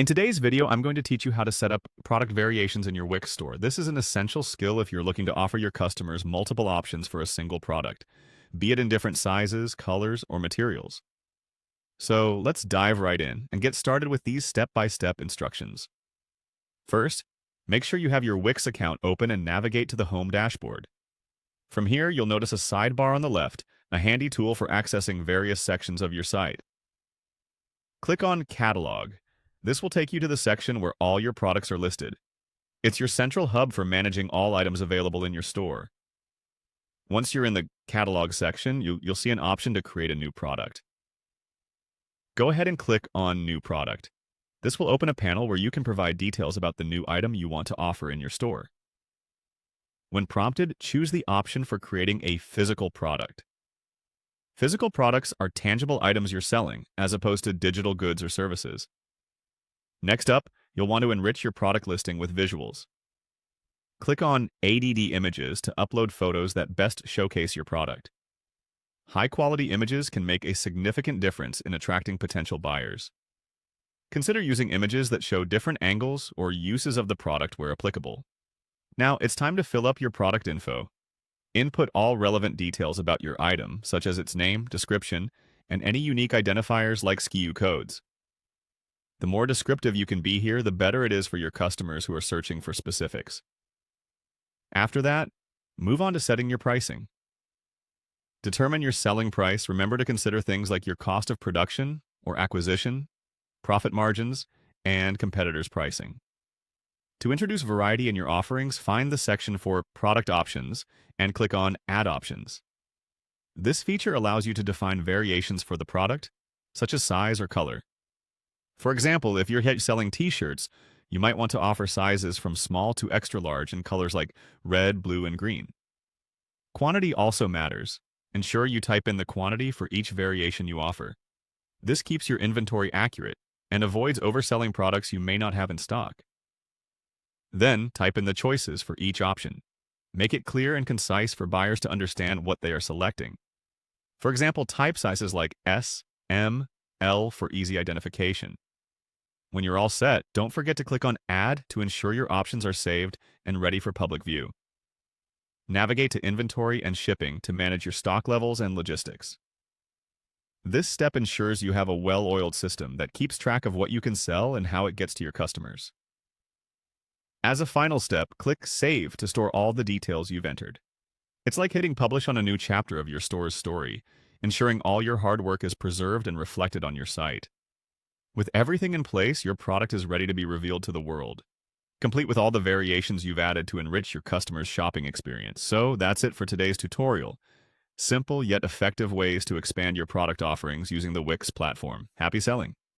In today's video, I'm going to teach you how to set up product variations in your WIX store. This is an essential skill if you're looking to offer your customers multiple options for a single product, be it in different sizes, colors, or materials. So let's dive right in and get started with these step-by-step instructions. First, make sure you have your WIX account open and navigate to the home dashboard. From here, you'll notice a sidebar on the left, a handy tool for accessing various sections of your site. Click on Catalog. This will take you to the section where all your products are listed. It's your central hub for managing all items available in your store. Once you're in the Catalog section, you'll see an option to create a new product. Go ahead and click on New Product. This will open a panel where you can provide details about the new item you want to offer in your store. When prompted, choose the option for creating a physical product. Physical products are tangible items you're selling, as opposed to digital goods or services. Next up, you'll want to enrich your product listing with visuals. Click on ADD Images to upload photos that best showcase your product. High-quality images can make a significant difference in attracting potential buyers. Consider using images that show different angles or uses of the product where applicable. Now, it's time to fill up your product info. Input all relevant details about your item, such as its name, description, and any unique identifiers like SKU codes. The more descriptive you can be here, the better it is for your customers who are searching for specifics. After that, move on to setting your pricing. Determine your selling price. Remember to consider things like your cost of production or acquisition, profit margins, and competitors' pricing. To introduce variety in your offerings, find the section for Product Options and click on Add Options. This feature allows you to define variations for the product, such as size or color. For example, if you're selling t-shirts, you might want to offer sizes from small to extra large in colors like red, blue, and green. Quantity also matters. Ensure you type in the quantity for each variation you offer. This keeps your inventory accurate and avoids overselling products you may not have in stock. Then, type in the choices for each option. Make it clear and concise for buyers to understand what they are selecting. For example, type sizes like S, M, L for easy identification. When you're all set, don't forget to click on Add to ensure your options are saved and ready for public view. Navigate to Inventory and Shipping to manage your stock levels and logistics. This step ensures you have a well-oiled system that keeps track of what you can sell and how it gets to your customers. As a final step, click Save to store all the details you've entered. It's like hitting Publish on a new chapter of your store's story, ensuring all your hard work is preserved and reflected on your site. With everything in place, your product is ready to be revealed to the world, complete with all the variations you've added to enrich your customers' shopping experience. So that's it for today's tutorial. Simple yet effective ways to expand your product offerings using the WIX platform. Happy selling!